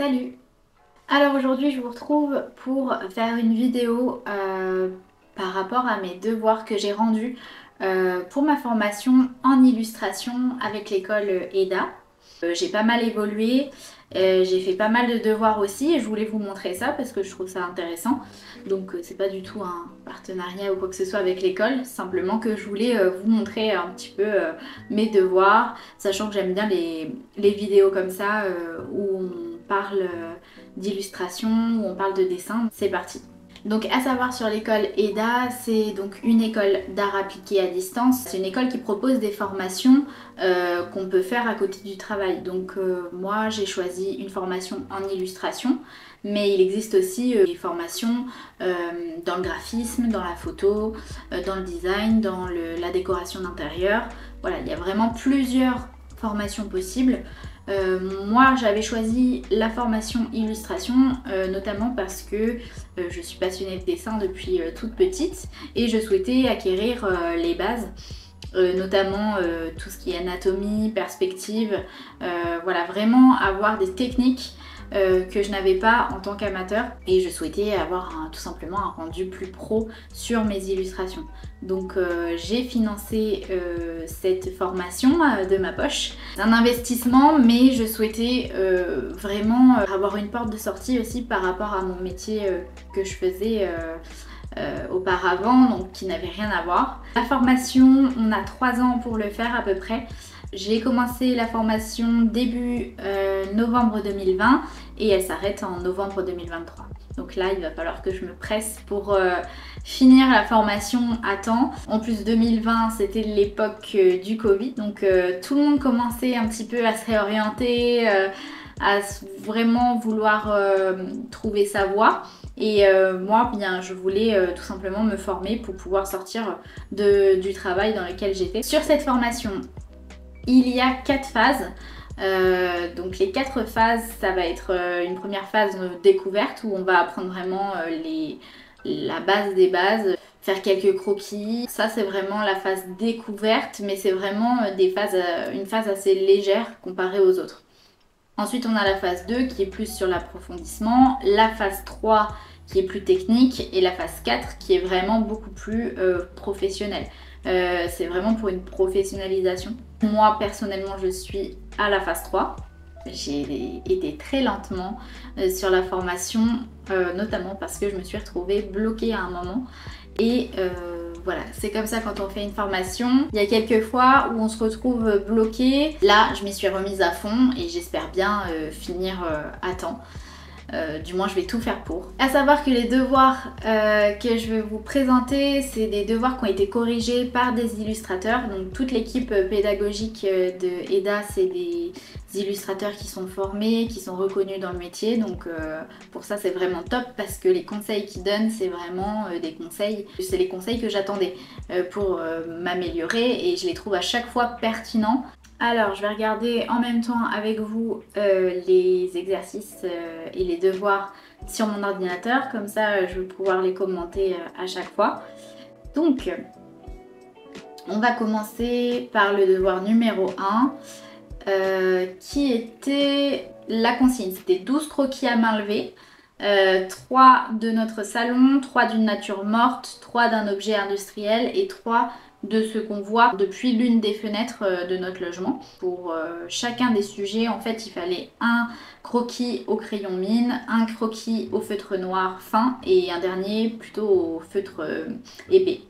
Salut! Alors aujourd'hui je vous retrouve pour faire une vidéo par rapport à mes devoirs que j'ai rendus pour ma formation en illustration avec l'école EDA. J'ai pas mal évolué, j'ai fait pas mal de devoirs aussi et je voulais vous montrer ça parce que je trouve ça intéressant. Donc c'est pas du tout un partenariat ou quoi que ce soit avec l'école, simplement que je voulais vous montrer un petit peu mes devoirs, sachant que j'aime bien les vidéos comme ça où on parle d'illustration, où on parle de dessin. C'est parti! Donc à savoir sur l'école EDA, c'est donc une école d'art appliqué à distance. C'est une école qui propose des formations qu'on peut faire à côté du travail. Donc moi j'ai choisi une formation en illustration, mais il existe aussi des formations dans le graphisme, dans la photo, dans le design, dans la décoration d'intérieur. Voilà, il y a vraiment plusieurs formations possibles. Moi j'avais choisi la formation illustration notamment parce que je suis passionnée de dessin depuis toute petite et je souhaitais acquérir les bases, notamment tout ce qui est anatomie, perspective, voilà, vraiment avoir des techniques que je n'avais pas en tant qu'amateur et je souhaitais avoir tout simplement un rendu plus pro sur mes illustrations. Donc j'ai financé cette formation de ma poche. C'est un investissement, mais je souhaitais vraiment avoir une porte de sortie aussi par rapport à mon métier que je faisais auparavant, donc qui n'avait rien à voir. La formation, on a 3 ans pour le faire à peu près. J'ai commencé la formation début novembre 2020 et elle s'arrête en novembre 2023. Donc là, il va falloir que je me presse pour finir la formation à temps. En plus, 2020, c'était l'époque du Covid, donc tout le monde commençait un petit peu à se réorienter, à vraiment vouloir trouver sa voie. Et moi, bien, je voulais tout simplement me former pour pouvoir sortir du travail dans lequel j'étais. Sur cette formation, il y a 4 phases. Donc les 4 phases, ça va être une première phase découverte où on va apprendre vraiment la base des bases, faire quelques croquis. Ça c'est vraiment la phase découverte, mais c'est vraiment une phase assez légère comparée aux autres. Ensuite on a la phase 2 qui est plus sur l'approfondissement, la phase 3 qui est plus technique et la phase 4 qui est vraiment beaucoup plus professionnelle. C'est vraiment pour une professionnalisation. Moi personnellement je suis à la phase 3. J'ai été très lentement sur la formation, notamment parce que je me suis retrouvée bloquée à un moment. Et voilà, c'est comme ça quand on fait une formation. Il y a quelques fois où on se retrouve bloqué. Là, je m'y suis remise à fond et j'espère bien finir à temps. Du moins je vais tout faire pour. À savoir que les devoirs que je vais vous présenter, c'est des devoirs qui ont été corrigés par des illustrateurs. Donc toute l'équipe pédagogique de EDA, c'est des illustrateurs qui sont formés, qui sont reconnus dans le métier. Donc pour ça c'est vraiment top parce que les conseils qu'ils donnent, c'est vraiment des conseils, c'est les conseils que j'attendais pour m'améliorer et je les trouve à chaque fois pertinents. Alors, je vais regarder en même temps avec vous les exercices et les devoirs sur mon ordinateur, comme ça je vais pouvoir les commenter à chaque fois. Donc, on va commencer par le devoir numéro 1 qui était la consigne. C'était 12 croquis à main levée, 3 de notre salon, 3 d'une nature morte, 3 d'un objet industriel et 3 de ce qu'on voit depuis l'une des fenêtres de notre logement. Pour chacun des sujets, en fait, il fallait un croquis au crayon mine, un croquis au feutre noir fin et un dernier plutôt au feutre épais.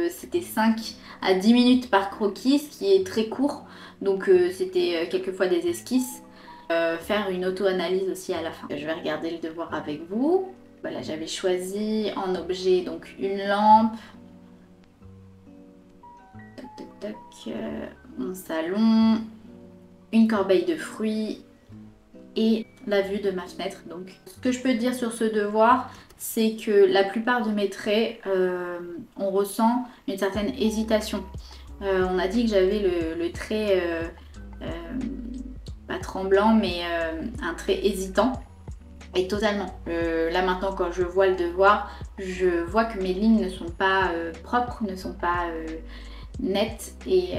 C'était 5 à 10 minutes par croquis, ce qui est très court, donc c'était quelquefois des esquisses. Faire une auto-analyse aussi à la fin. Je vais regarder le devoir avec vous. Voilà, j'avais choisi en objet donc une lampe, mon salon, une corbeille de fruits et la vue de ma fenêtre. Donc, ce que je peux dire sur ce devoir, c'est que la plupart de mes traits, on ressent une certaine hésitation. On a dit que j'avais le trait pas tremblant, mais un trait hésitant. Et totalement. Là maintenant, quand je vois le devoir, je vois que mes lignes ne sont pas propres, ne sont pas net et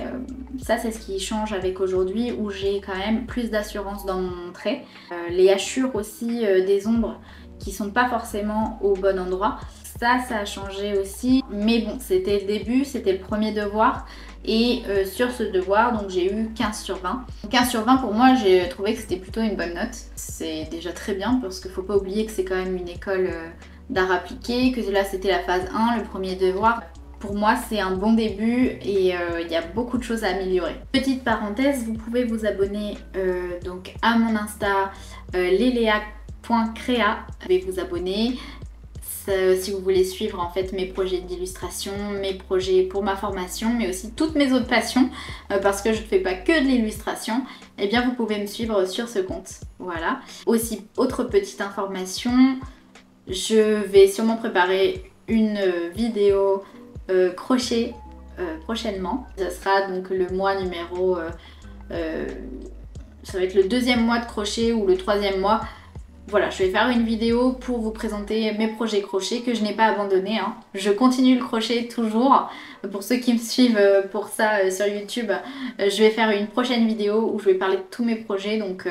ça c'est ce qui change avec aujourd'hui où j'ai quand même plus d'assurance dans mon trait. Les hachures aussi des ombres qui sont pas forcément au bon endroit, ça a changé aussi, mais bon c'était le début, c'était le premier devoir et sur ce devoir donc j'ai eu 15 sur 20. 15 sur 20 pour moi j'ai trouvé que c'était plutôt une bonne note, c'est déjà très bien parce qu'il faut pas oublier que c'est quand même une école d'art appliqué, que là c'était la phase 1, le premier devoir. Pour moi, c'est un bon début et il y a beaucoup de choses à améliorer. Petite parenthèse, vous pouvez vous abonner donc à mon Insta lelea.crea. Vous pouvez vous abonner si vous voulez suivre en fait mes projets d'illustration, mes projets pour ma formation, mais aussi toutes mes autres passions parce que je ne fais pas que de l'illustration. Eh bien, vous pouvez me suivre sur ce compte. Voilà. Aussi, autre petite information, je vais sûrement préparer une vidéo crochet prochainement. Ça sera donc le mois numéro... ça va être le 2e mois de crochet ou le 3e mois. Voilà, je vais faire une vidéo pour vous présenter mes projets crochet que je n'ai pas abandonné. Hein. Je continue le crochet toujours. Pour ceux qui me suivent pour ça sur YouTube, je vais faire une prochaine vidéo où je vais parler de tous mes projets. Donc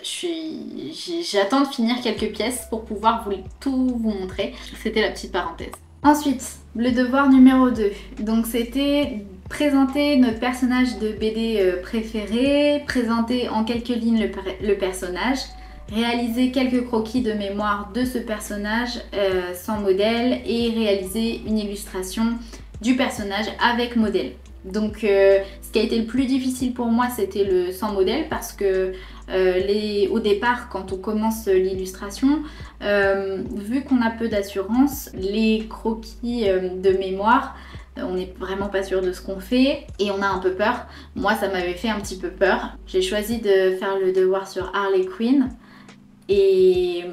j'attends de finir quelques pièces pour pouvoir tout vous montrer. C'était la petite parenthèse. Ensuite, le devoir numéro 2. Donc c'était présenter notre personnage de BD préféré, présenter en quelques lignes le personnage, réaliser quelques croquis de mémoire de ce personnage sans modèle et réaliser une illustration du personnage avec modèle. Donc ce qui a été le plus difficile pour moi c'était le sans modèle parce que au départ quand on commence l'illustration, vu qu'on a peu d'assurance, les croquis de mémoire, on n'est vraiment pas sûr de ce qu'on fait et on a un peu peur. Moi ça m'avait fait un petit peu peur. J'ai choisi de faire le devoir sur Harley Quinn et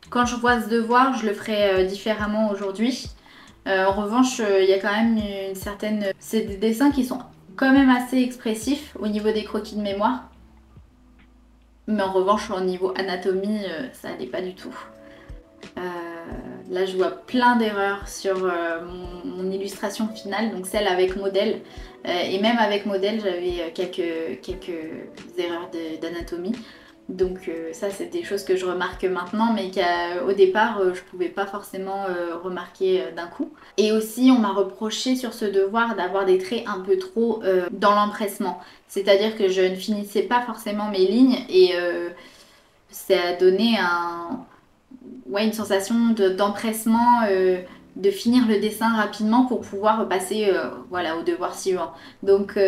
quand je vois ce devoir je le ferai différemment aujourd'hui. En revanche, il y a quand même une certaine... C'est des dessins qui sont quand même assez expressifs au niveau des croquis de mémoire. Mais en revanche, au niveau anatomie, ça n'allait pas du tout. Là, je vois plein d'erreurs sur mon illustration finale, donc celle avec modèle. Et même avec modèle, j'avais quelques erreurs d'anatomie. Donc ça c'est des choses que je remarque maintenant mais qu'au départ je pouvais pas forcément remarquer d'un coup. Et aussi on m'a reproché sur ce devoir d'avoir des traits un peu trop dans l'empressement. C'est-à-dire que je ne finissais pas forcément mes lignes et ça a donné une sensation d'empressement, de finir le dessin rapidement pour pouvoir passer voilà, au devoir suivant. Donc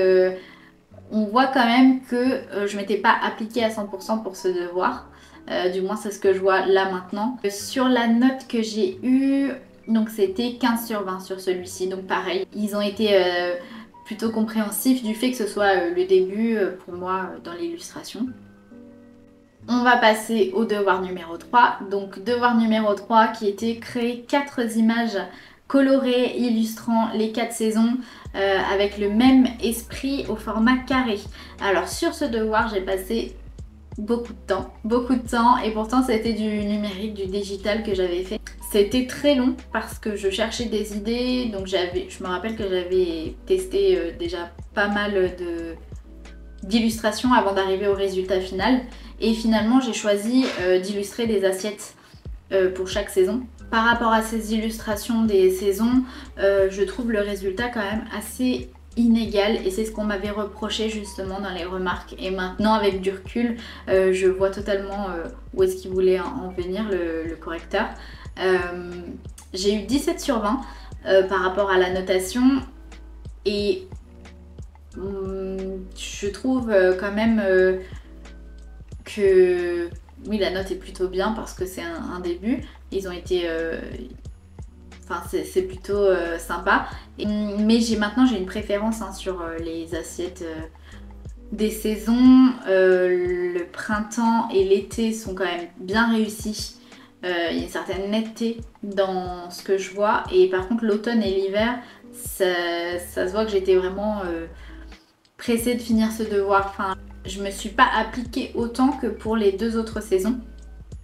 on voit quand même que je m'étais pas appliquée à 100% pour ce devoir. Du moins c'est ce que je vois là maintenant. Sur la note que j'ai eue, donc c'était 15 sur 20 sur celui-ci. Donc pareil, ils ont été plutôt compréhensifs du fait que ce soit le début pour moi dans l'illustration. On va passer au devoir numéro 3. Donc devoir numéro 3 qui était créer 4 images colorées illustrant les 4 saisons avec le même esprit au format carré. Alors sur ce devoir j'ai passé beaucoup de temps et pourtant c'était du numérique, du digital que j'avais fait. C'était très long parce que je cherchais des idées, donc je me rappelle que j'avais testé déjà pas mal d'illustrations avant d'arriver au résultat final et finalement j'ai choisi d'illustrer des assiettes pour chaque saison. Par rapport à ces illustrations des saisons, je trouve le résultat quand même assez inégal et c'est ce qu'on m'avait reproché justement dans les remarques. Et maintenant avec du recul, je vois totalement où est-ce qu'il voulait en venir le correcteur. J'ai eu 17 sur 20 par rapport à la notation et je trouve quand même que oui la note est plutôt bien parce que c'est un début. Ils ont été... Enfin c'est plutôt sympa. Mais maintenant j'ai une préférence sur les assiettes des saisons. Le printemps et l'été sont quand même bien réussis. Il y a une certaine netteté dans ce que je vois. Et par contre l'automne et l'hiver, ça se voit que j'étais vraiment pressée de finir ce devoir. Enfin, je me suis pas appliquée autant que pour les 2 autres saisons.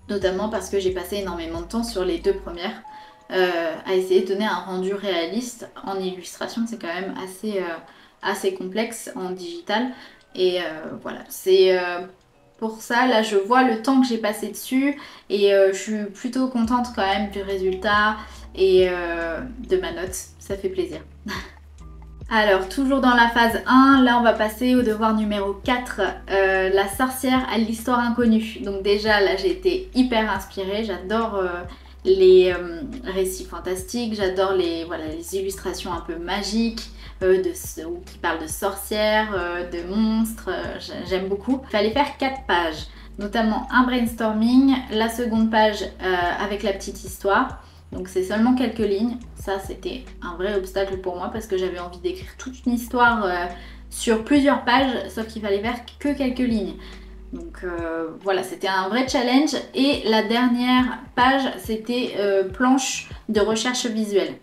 Notamment parce que j'ai passé énormément de temps sur les 2 premières. à essayer de donner un rendu réaliste. En illustration, c'est quand même assez complexe en digital. Et voilà, c'est pour ça, là je vois le temps que j'ai passé dessus et je suis plutôt contente quand même du résultat et de ma note, ça fait plaisir. Alors, toujours dans la phase 1, là on va passer au devoir numéro 4, la sorcière à l'histoire inconnue. Donc déjà, là j'ai été hyper inspirée, j'adore les récits fantastiques, j'adore voilà, les illustrations un peu magiques, qui parlent de sorcières, de monstres, j'aime beaucoup. Il fallait faire 4 pages, notamment un brainstorming, la seconde page avec la petite histoire. Donc c'est seulement quelques lignes. Ça, c'était un vrai obstacle pour moi parce que j'avais envie d'écrire toute une histoire sur plusieurs pages, sauf qu'il fallait faire que quelques lignes. Donc voilà, c'était un vrai challenge. Et la dernière page, c'était planche de recherche visuelle.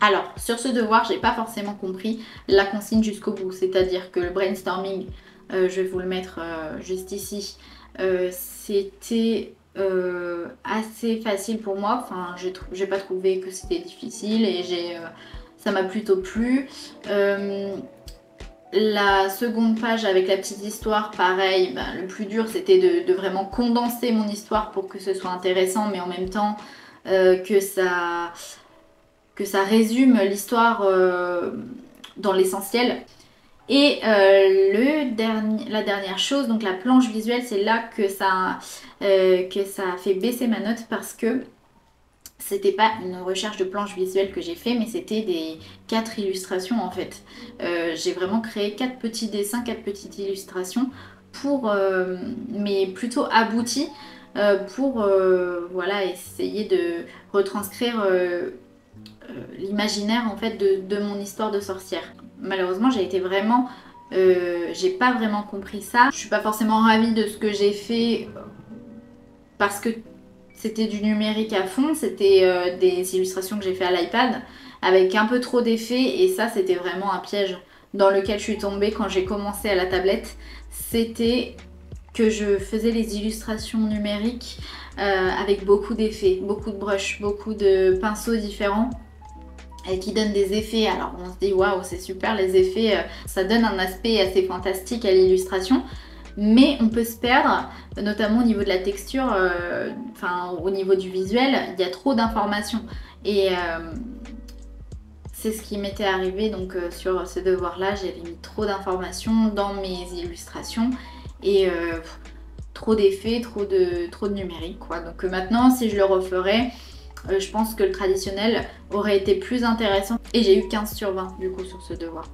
Alors, sur ce devoir, j'ai pas forcément compris la consigne jusqu'au bout. C'est-à-dire que le brainstorming, je vais vous le mettre juste ici, c'était assez facile pour moi. Enfin, j'ai pas trouvé que c'était difficile et ça m'a plutôt plu. La seconde page avec la petite histoire, pareil, ben, le plus dur c'était de vraiment condenser mon histoire pour que ce soit intéressant, mais en même temps que ça résume l'histoire dans l'essentiel. Et la dernière chose, donc la planche visuelle, c'est là que ça a fait baisser ma note parce que c'était pas une recherche de planche visuelle que j'ai fait, mais c'était des 4 illustrations en fait. J'ai vraiment créé 4 petits dessins, 4 petites illustrations mais plutôt abouties pour voilà, essayer de retranscrire l'imaginaire en fait de mon histoire de sorcière. Malheureusement, j'ai pas vraiment compris ça. Je suis pas forcément ravie de ce que j'ai fait parce que c'était du numérique à fond, c'était des illustrations que j'ai fait à l'iPad avec un peu trop d'effets et ça c'était vraiment un piège dans lequel je suis tombée quand j'ai commencé à la tablette. C'était que je faisais les illustrations numériques avec beaucoup d'effets, beaucoup de brushes, beaucoup de pinceaux différents et qui donnent des effets. Alors on se dit waouh, c'est super les effets, ça donne un aspect assez fantastique à l'illustration. Mais on peut se perdre, notamment au niveau de la texture, enfin au niveau du visuel, il y a trop d'informations. Et c'est ce qui m'était arrivé donc sur ce devoir-là, j'avais mis trop d'informations dans mes illustrations et trop d'effets, trop de numérique quoi. Donc maintenant, si je le referais, je pense que le traditionnel aurait été plus intéressant. Et j'ai eu 15 sur 20 du coup sur ce devoir.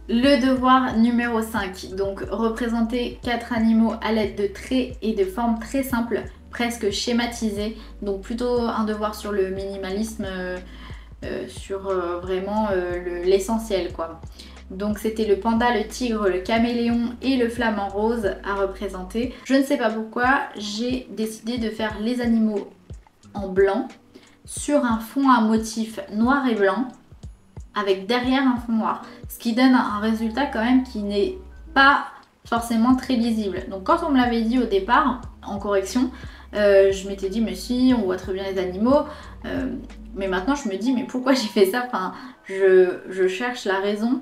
Le devoir numéro 5, donc représenter 4 animaux à l'aide de traits et de formes très simples, presque schématisées. Donc plutôt un devoir sur le minimalisme, sur vraiment l'essentiel quoi. Donc c'était le panda, le tigre, le caméléon et le flamant rose à représenter. Je ne sais pas pourquoi, j'ai décidé de faire les animaux en blanc sur un fond à motif noir et blanc avec derrière un fond noir, ce qui donne un résultat quand même qui n'est pas forcément très lisible. Donc quand on me l'avait dit au départ, en correction, je m'étais dit mais si, on voit très bien les animaux, mais maintenant je me dis mais pourquoi j'ai fait ça, enfin, je cherche la raison.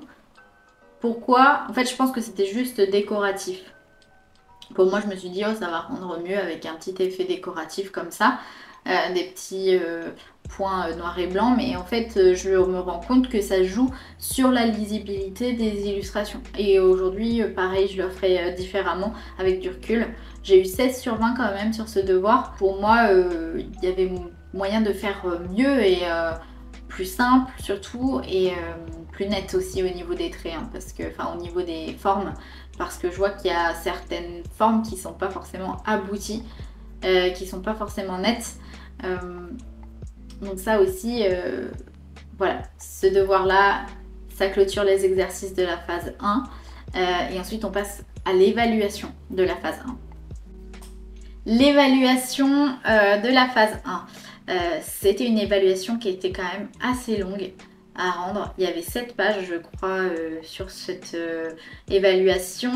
Pourquoi? En fait je pense que c'était juste décoratif. Pour moi je me suis dit oh ça va rendre mieux avec un petit effet décoratif comme ça. Des petits points noirs et blancs, mais en fait je me rends compte que ça joue sur la lisibilité des illustrations. Et aujourd'hui pareil je le ferai différemment avec du recul. J'ai eu 16 sur 20 quand même sur ce devoir. Pour moi il y avait moyen de faire mieux et plus simple surtout et plus net aussi au niveau des traits hein, parce que, enfin au niveau des formes, parce que je vois qu'il y a certaines formes qui sont pas forcément abouties, qui sont pas forcément nettes. Donc ça aussi, voilà, ce devoir-là, ça clôture les exercices de la phase 1 et ensuite on passe à l'évaluation de la phase 1. L'évaluation de la phase 1, c'était une évaluation qui était quand même assez longue à rendre. Il y avait 7 pages je crois sur cette évaluation.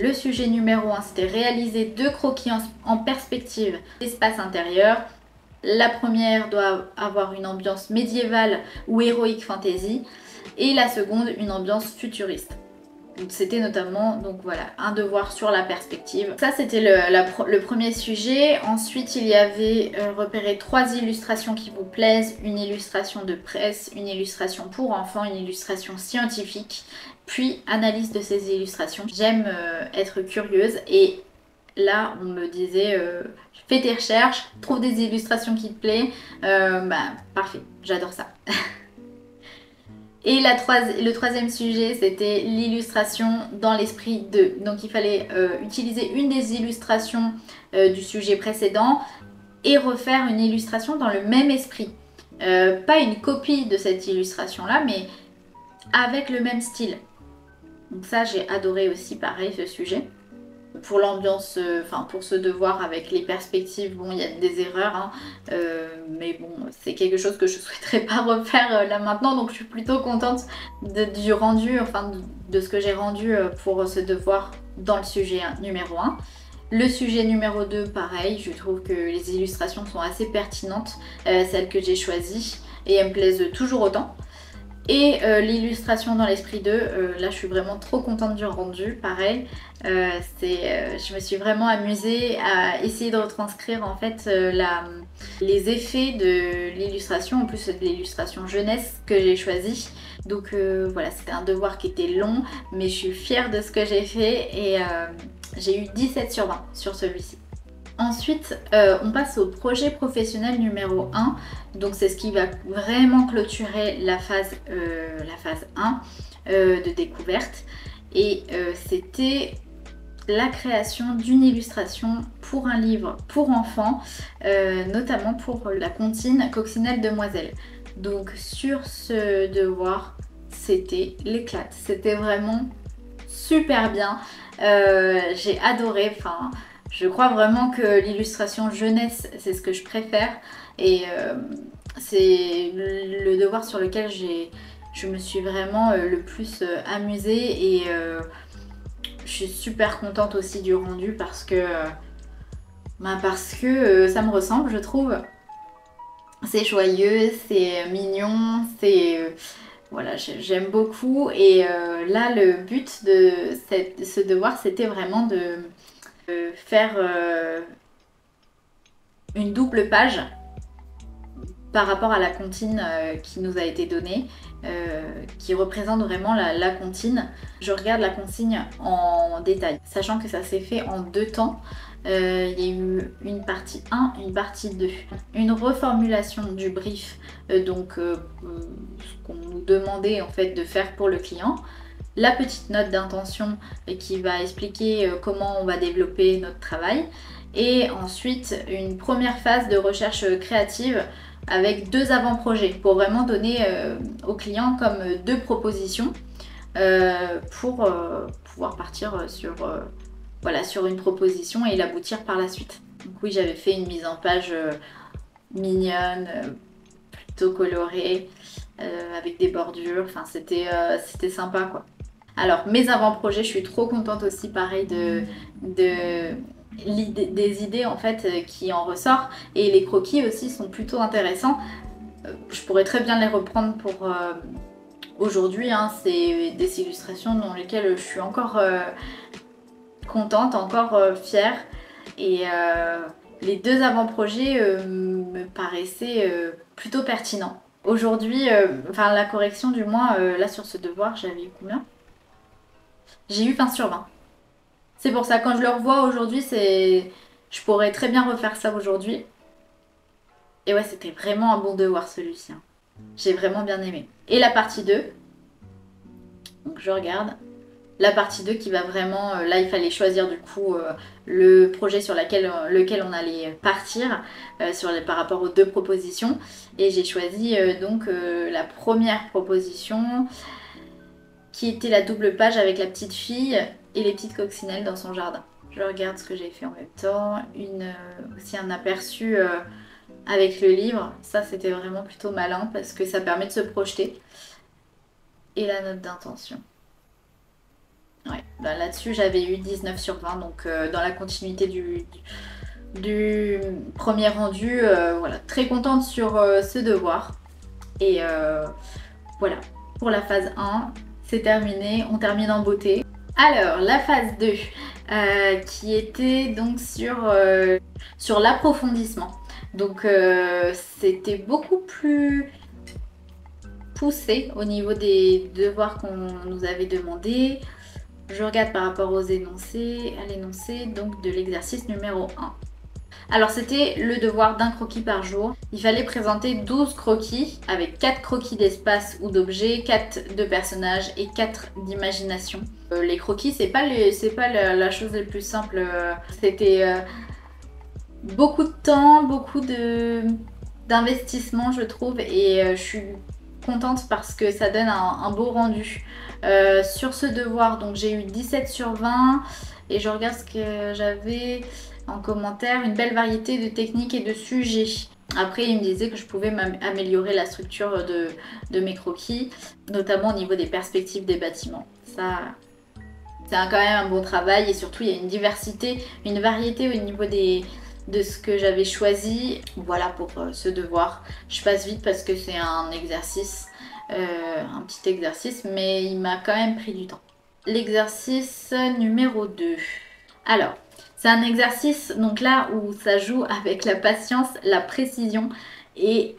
Le sujet numéro 1 c'était réaliser 2 croquis en perspective d'espace intérieur. La première doit avoir une ambiance médiévale ou héroïque fantasy et la seconde une ambiance futuriste. C'était notamment donc voilà, un devoir sur la perspective. Ça c'était le premier sujet. Ensuite il y avait repérer 3 illustrations qui vous plaisent, une illustration de presse, une illustration pour enfants, une illustration scientifique, puis analyse de ces illustrations. J'aime être curieuse et là on me disait fais tes recherches, trouve des illustrations qui te plaisent. Parfait, j'adore ça. Et le troisième sujet, c'était l'illustration dans l'esprit de. Donc il fallait utiliser une des illustrations du sujet précédent et refaire une illustration dans le même esprit. Pas une copie de cette illustration-là, mais avec le même style. Donc ça, j'ai adoré aussi, pareil, ce sujet. Pour l'ambiance, enfin pour ce devoir avec les perspectives, bon il y a des erreurs, hein, mais bon c'est quelque chose que je souhaiterais pas refaire là maintenant, donc je suis plutôt contente du rendu, enfin de ce que j'ai rendu pour ce devoir dans le sujet numéro 1. Le sujet numéro 2, pareil, je trouve que les illustrations sont assez pertinentes, celles que j'ai choisies, et elles me plaisent toujours autant. Et l'illustration dans l'esprit 2, là je suis vraiment trop contente du rendu, pareil. Je me suis vraiment amusée à essayer de retranscrire en fait les effets de l'illustration, en plus c'est de l'illustration jeunesse que j'ai choisi. Donc voilà, c'était un devoir qui était long, mais je suis fière de ce que j'ai fait et j'ai eu 17 sur 20 sur celui-ci. Ensuite, on passe au projet professionnel numéro 1. Donc c'est ce qui va vraiment clôturer la phase 1 de découverte. Et c'était la création d'une illustration pour un livre pour enfants, notamment pour la comptine Coccinelle Demoiselle. Donc sur ce devoir, c'était l'éclate. C'était vraiment super bien. J'ai adoré. Enfin, je crois vraiment que l'illustration jeunesse, c'est ce que je préfère. Et c'est le devoir sur lequel je me suis vraiment le plus amusée. Et je suis super contente aussi du rendu parce que ça me ressemble, je trouve. C'est joyeux, c'est mignon, c'est... voilà, j'aime beaucoup. Et là, le but de ce devoir, c'était vraiment de faire une double page par rapport à la comptine qui nous a été donnée, qui représente vraiment la comptine. Je regarde la consigne en détail, sachant que ça s'est fait en 2 temps. Il y a eu une partie 1, une partie 2. Une reformulation du brief, donc ce qu'on nous demandait en fait de faire pour le client. La petite note d'intention qui va expliquer comment on va développer notre travail. Et ensuite une première phase de recherche créative avec 2 avant-projets pour vraiment donner au client comme 2 propositions pour pouvoir partir sur, voilà, sur une proposition et l'aboutir par la suite. Donc oui, j'avais fait une mise en page mignonne, plutôt colorée, avec des bordures, enfin c'était sympa quoi. Alors mes avant-projets, je suis trop contente aussi pareil des idées en fait qui en ressortent, et les croquis aussi sont plutôt intéressants. Je pourrais très bien les reprendre pour aujourd'hui, hein. C'est des illustrations dans lesquelles je suis encore contente, encore fière, et les 2 avant-projets me paraissaient plutôt pertinents. Aujourd'hui, enfin la correction du moins, là sur ce devoir, j'avais eu combien? J'ai eu 20 sur 20. C'est pour ça, quand je le revois aujourd'hui, je pourrais très bien refaire ça aujourd'hui. Et ouais, c'était vraiment un bon devoir celui-ci, hein. J'ai vraiment bien aimé. Et la partie 2, donc je regarde. La partie 2 qui va vraiment, là il fallait choisir du coup le projet sur lequel on allait partir par rapport aux 2 propositions. Et j'ai choisi donc la première proposition qui était la double page avec la petite fille et les petites coccinelles dans son jardin. Je regarde ce que j'ai fait en même temps, aussi un aperçu avec le livre. Ça c'était vraiment plutôt malin parce que ça permet de se projeter. Et la note d'intention. Ouais, bah là-dessus j'avais eu 19 sur 20, donc dans la continuité du premier rendu. Voilà, très contente sur ce devoir. Et voilà, pour la phase 1, c'est terminé, on termine en beauté. Alors, la phase 2, qui était donc sur l'approfondissement. Donc, c'était beaucoup plus poussé au niveau des devoirs qu'on nous avait demandé. Je regarde par rapport aux énoncés, à l'énoncé donc de l'exercice numéro 1. Alors c'était le devoir d'un croquis par jour. Il fallait présenter 12 croquis avec 4 croquis d'espace ou d'objets, 4 de personnages et 4 d'imagination. Les croquis, c'est pas la chose la plus simple. C'était beaucoup de temps, beaucoup d'investissement je trouve, et je suis contente parce que ça donne un beau rendu. Sur ce devoir, donc j'ai eu 17 sur 20 et je regarde ce que j'avais en commentaire, une belle variété de techniques et de sujets. Après, il me disait que je pouvais améliorer la structure de mes croquis, notamment au niveau des perspectives des bâtiments. Ça, c'est quand même un bon travail, et surtout il y a une diversité, une variété au niveau de ce que j'avais choisi. Voilà pour ce devoir. Je passe vite parce que c'est un exercice, un petit exercice, mais il m'a quand même pris du temps. L'exercice numéro 2. Alors, c'est un exercice donc là où ça joue avec la patience, la précision, et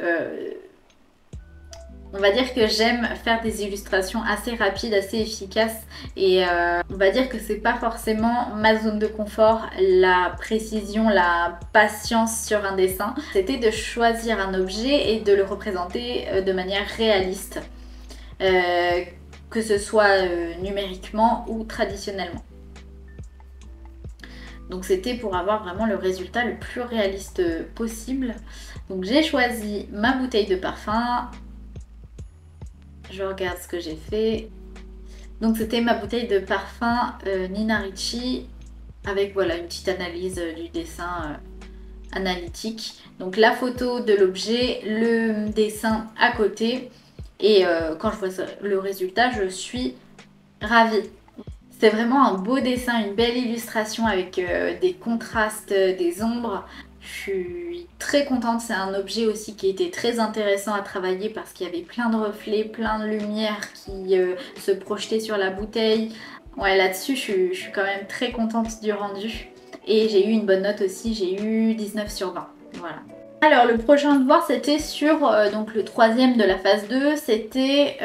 on va dire que j'aime faire des illustrations assez rapides, assez efficaces, et on va dire que c'est pas forcément ma zone de confort, la précision, la patience sur un dessin. C'était de choisir un objet et de le représenter de manière réaliste, que ce soit numériquement ou traditionnellement. Donc c'était pour avoir vraiment le résultat le plus réaliste possible. Donc j'ai choisi ma bouteille de parfum. Je regarde ce que j'ai fait. Donc c'était ma bouteille de parfum Nina Ricci, avec voilà une petite analyse du dessin analytique. Donc la photo de l'objet, le dessin à côté, et quand je vois le résultat, je suis ravie. C'est vraiment un beau dessin, une belle illustration avec des contrastes, des ombres. Je suis très contente, c'est un objet aussi qui était très intéressant à travailler parce qu'il y avait plein de reflets, plein de lumière qui se projetaient sur la bouteille. Ouais, là-dessus, je suis quand même très contente du rendu. Et j'ai eu une bonne note aussi, j'ai eu 19 sur 20. Voilà. Alors le prochain devoir, c'était sur donc le troisième de la phase 2, c'était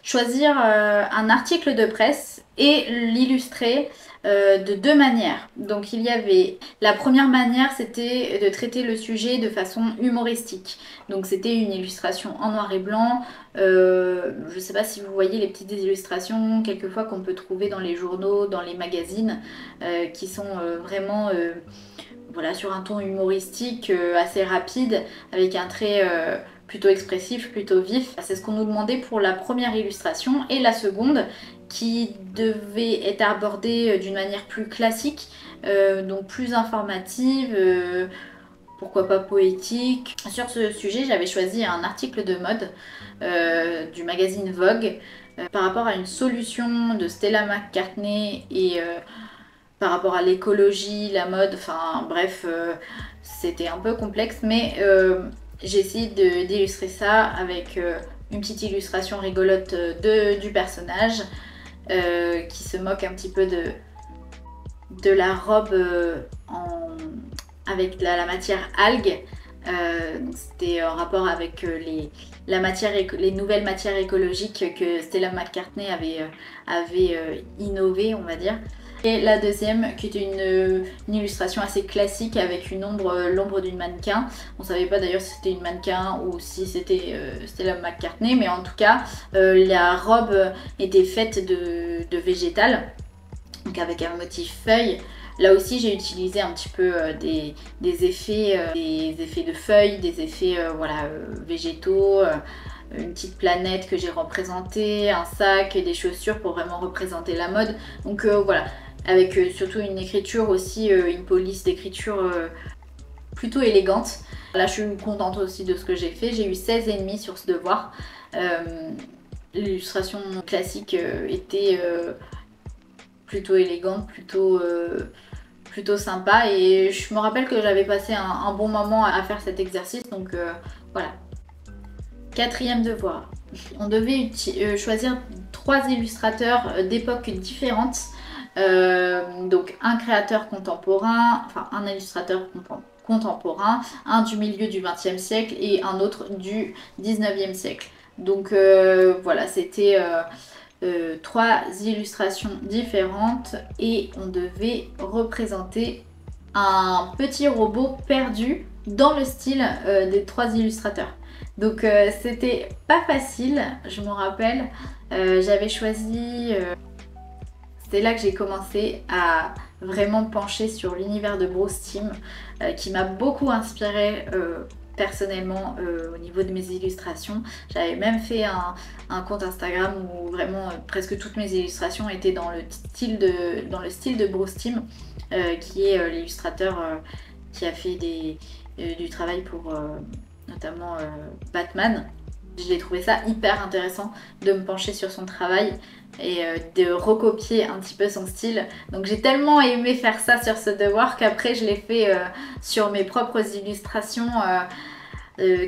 choisir un article de presse et l'illustrer de deux manières. Donc il y avait la première manière, c'était de traiter le sujet de façon humoristique. Donc c'était une illustration en noir et blanc. Je ne sais pas si vous voyez les petites illustrations quelquefois qu'on peut trouver dans les journaux, dans les magazines, qui sont vraiment voilà, sur un ton humoristique assez rapide, avec un trait plutôt expressif, plutôt vif. C'est ce qu'on nous demandait pour la première illustration, et la seconde qui devait être abordée d'une manière plus classique, donc plus informative, pourquoi pas poétique. Sur ce sujet, j'avais choisi un article de mode du magazine Vogue par rapport à une solution de Stella McCartney, et par rapport à l'écologie, la mode, enfin bref, c'était un peu complexe, mais j'ai essayé d'illustrer ça avec une petite illustration rigolote du personnage qui se moque un petit peu de la robe avec la matière algue. C'était en rapport avec les nouvelles matières écologiques que Stella McCartney avait innové, on va dire. Et la deuxième qui était une illustration assez classique avec l'ombre d'une mannequin. On savait pas d'ailleurs si c'était une mannequin ou si c'était Stella McCartney, mais en tout cas la robe était faite de végétal, donc avec un motif feuille. Là aussi j'ai utilisé un petit peu des effets de feuilles, des effets voilà, végétaux, une petite planète que j'ai représentée, un sac, des chaussures pour vraiment représenter la mode. Donc voilà, avec surtout une écriture aussi, une police d'écriture plutôt élégante. Là je suis contente aussi de ce que j'ai fait, j'ai eu 16,5 sur ce devoir. L'illustration classique était plutôt élégante, plutôt plutôt sympa et je me rappelle que j'avais passé un bon moment à faire cet exercice, donc voilà. Quatrième devoir, on devait choisir 3 illustrateurs d'époques différentes. Donc un créateur contemporain, enfin un illustrateur contemporain, un du milieu du XXe siècle et un autre du XIXe siècle. Donc voilà, c'était 3 illustrations différentes et on devait représenter un petit robot perdu dans le style des 3 illustrateurs. Donc c'était pas facile, je me rappelle. J'avais choisi... c'est là que j'ai commencé à vraiment pencher sur l'univers de Bros Team, qui m'a beaucoup inspirée personnellement au niveau de mes illustrations. J'avais même fait un compte Instagram où vraiment presque toutes mes illustrations étaient dans le style de Bros Team, qui est l'illustrateur qui a fait du travail pour notamment Batman. J'ai trouvé ça hyper intéressant de me pencher sur son travail et de recopier un petit peu son style. Donc j'ai tellement aimé faire ça sur ce devoir qu'après je l'ai fait sur mes propres illustrations,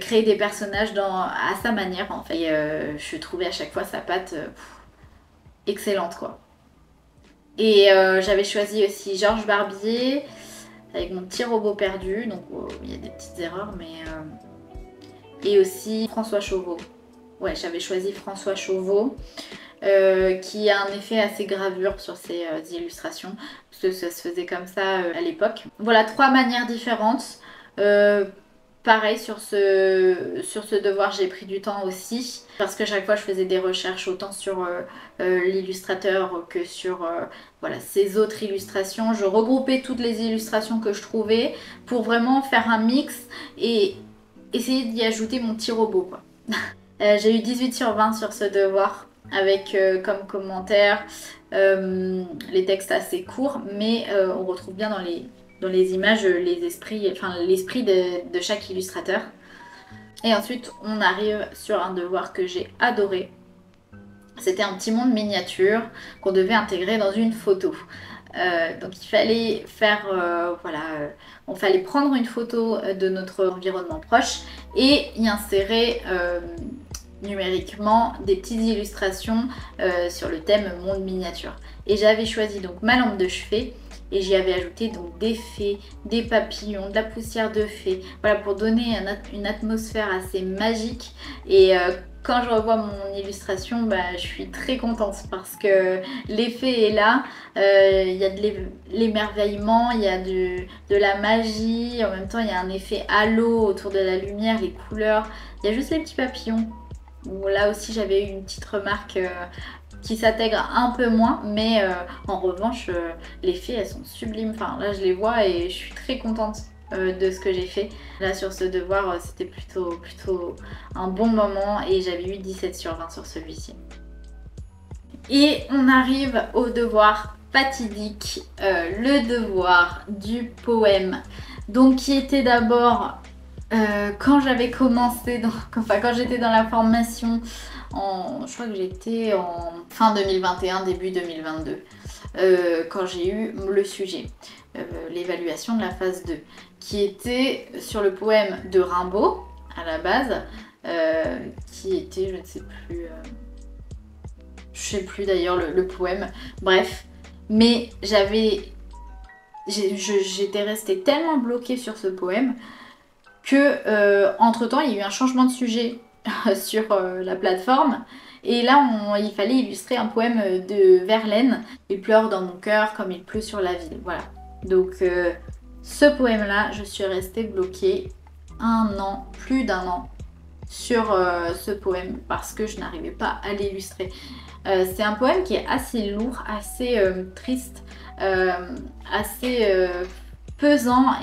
créer des personnages à sa manière en fait. Et je trouvais à chaque fois sa patte excellente quoi. Et j'avais choisi aussi Georges Barbier avec mon petit robot perdu, donc il y a des petites erreurs mais... Et aussi François Chauveau. Ouais, j'avais choisi François Chauveau, qui a un effet assez gravure sur ses illustrations, parce que ça se faisait comme ça à l'époque. Voilà, 3 manières différentes. Pareil, sur ce devoir, j'ai pris du temps aussi, parce que chaque fois, je faisais des recherches autant sur l'illustrateur que sur voilà, ses autres illustrations. Je regroupais toutes les illustrations que je trouvais pour vraiment faire un mix et essayer d'y ajouter mon petit robot quoi. J'ai eu 18 sur 20 sur ce devoir avec comme commentaire les textes assez courts mais on retrouve bien dans les images l'esprit de chaque illustrateur. Et ensuite on arrive sur un devoir que j'ai adoré. C'était un petit monde miniature qu'on devait intégrer dans une photo. Donc il fallait faire, on fallait prendre une photo de notre environnement proche et y insérer numériquement des petites illustrations sur le thème monde miniature. Et j'avais choisi donc ma lampe de chevet et j'y avais ajouté donc des fées, des papillons, de la poussière de fées, voilà pour donner une atmosphère assez magique. Et quand je revois mon illustration, bah, je suis très contente parce que l'effet est là, il y a de l'émerveillement, il y a de la magie, en même temps il y a un effet halo autour de la lumière, les couleurs, il y a juste les petits papillons. Où là aussi j'avais eu une petite remarque qui s'intègre un peu moins, mais en revanche les fées elles sont sublimes, enfin là je les vois et je suis très contente de ce que j'ai fait. Là sur ce devoir c'était plutôt un bon moment et j'avais eu 17 sur 20 sur celui-ci. Et on arrive au devoir fatidique, le devoir du poème, donc qui était d'abord quand j'avais commencé, quand j'étais dans la formation, je crois que j'étais en fin 2021, début 2022, quand j'ai eu le sujet, l'évaluation de la phase 2, qui était sur le poème de Rimbaud, à la base, qui était, je ne sais plus d'ailleurs le poème, bref, mais j'étais restée tellement bloquée sur ce poème que entre temps il y a eu un changement de sujet sur la plateforme et là il fallait illustrer un poème de Verlaine, Il pleure dans mon cœur comme il pleut sur la ville. Voilà, donc ce poème là je suis restée bloquée plus d'un an sur ce poème parce que je n'arrivais pas à l'illustrer. C'est un poème qui est assez lourd, assez triste, assez pesant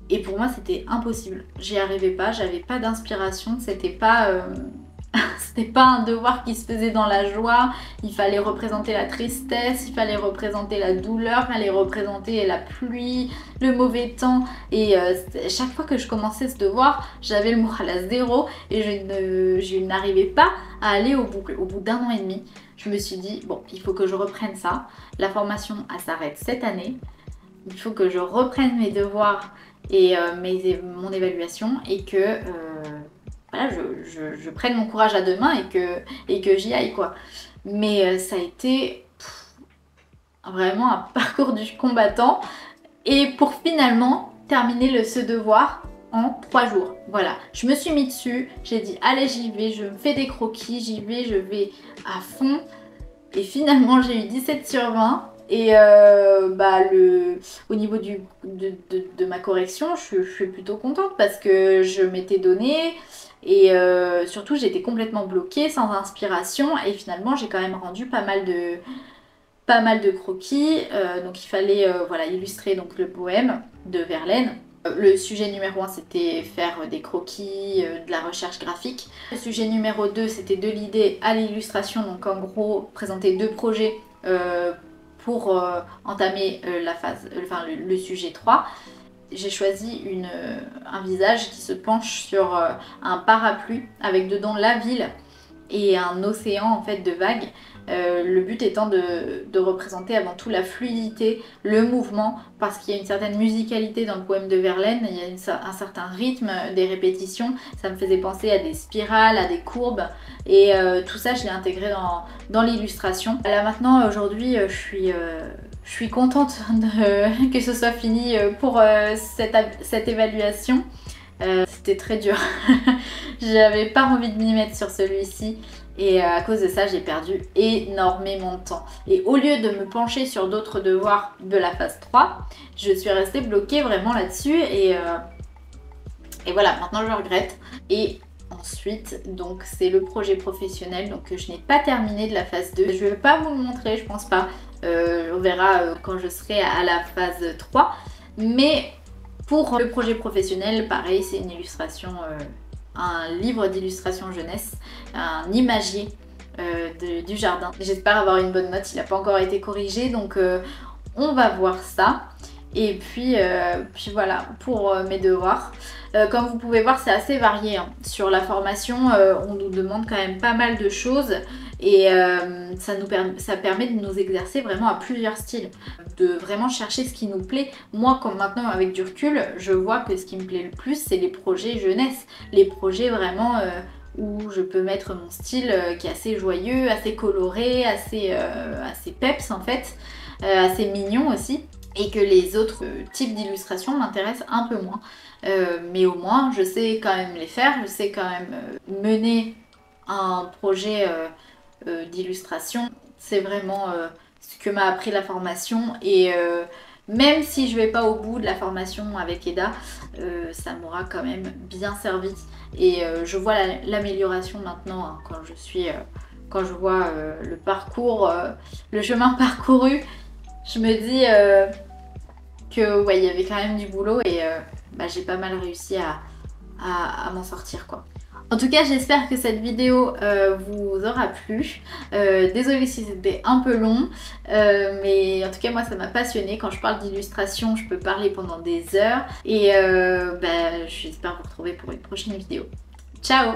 et pour moi c'était impossible, j'y arrivais pas, j'avais pas d'inspiration, c'était pas un devoir qui se faisait dans la joie, il fallait représenter la tristesse, il fallait représenter la douleur, il fallait représenter la pluie, le mauvais temps et chaque fois que je commençais ce devoir, j'avais le moral à zéro et je n'arrivais pas à aller au bout. Au bout d'1 an et demi, je me suis dit bon, il faut que je reprenne ça, la formation elle s'arrête cette année. il faut que je reprenne mes devoirs et mon évaluation et que voilà, je prenne mon courage à deux mains et que j'y aille quoi. Mais ça a été vraiment un parcours du combattant et pour finalement terminer ce devoir en 3 jours. Voilà, je me suis mis dessus, j'ai dit allez j'y vais, je me fais des croquis, j'y vais, je vais à fond. Et finalement j'ai eu 17 sur 20 et au niveau de ma correction, je suis plutôt contente parce que je m'étais donné et surtout j'étais complètement bloquée, sans inspiration et finalement j'ai quand même rendu pas mal de croquis. Donc il fallait voilà, illustrer donc, le poème de Verlaine. Le sujet numéro 1 c'était faire des croquis, de la recherche graphique. Le sujet numéro 2 c'était de l'idée à l'illustration, donc en gros présenter 2 projets pour entamer le sujet 3. J'ai choisi un visage qui se penche sur un parapluie avec dedans la ville et un océan en fait de vagues. Le but étant de représenter avant tout la fluidité, le mouvement, parce qu'il y a une certaine musicalité dans le poème de Verlaine, il y a un certain rythme des répétitions, ça me faisait penser à des spirales, à des courbes, et tout ça je l'ai intégré dans l'illustration. Là maintenant, aujourd'hui, je suis contente que ce soit fini pour cette évaluation. C'était très dur, j'avais pas envie de m'y mettre sur celui-ci. Et à cause de ça, j'ai perdu énormément de temps. Et au lieu de me pencher sur d'autres devoirs de la phase 3, je suis restée bloquée vraiment là-dessus. Et voilà, maintenant je regrette. Et ensuite, donc c'est le projet professionnel donc, que je n'ai pas terminé de la phase 2. Je ne vais pas vous le montrer, je pense pas. On verra quand je serai à la phase 3. Mais pour le projet professionnel, pareil, c'est une illustration... un livre d'illustration jeunesse, un imagier du jardin. J'espère avoir une bonne note, il n'a pas encore été corrigé, donc on va voir ça. Et puis voilà pour mes devoirs. Comme vous pouvez voir, c'est assez varié. Hein. Sur la formation, on nous demande quand même pas mal de choses et ça permet de nous exercer vraiment à plusieurs styles, de vraiment chercher ce qui nous plaît. Moi, comme maintenant avec du recul, je vois que ce qui me plaît le plus, c'est les projets jeunesse, les projets vraiment où je peux mettre mon style qui est assez joyeux, assez coloré, assez peps en fait, assez mignon aussi. Et que les autres types d'illustrations m'intéressent un peu moins. Mais au moins, je sais quand même les faire, je sais quand même mener un projet d'illustration. C'est vraiment ce que m'a appris la formation et même si je vais pas au bout de la formation avec Eda, ça m'aura quand même bien servi. Et je vois l'amélioration maintenant hein, quand je vois le parcours, le chemin parcouru. Je me dis que ouais, il y avait quand même du boulot et j'ai pas mal réussi à m'en sortir quoi. En tout cas, j'espère que cette vidéo vous aura plu. Désolée si c'était un peu long, mais en tout cas moi ça m'a passionnée. Quand je parle d'illustration, je peux parler pendant des heures et j'espère vous retrouver pour une prochaine vidéo. Ciao!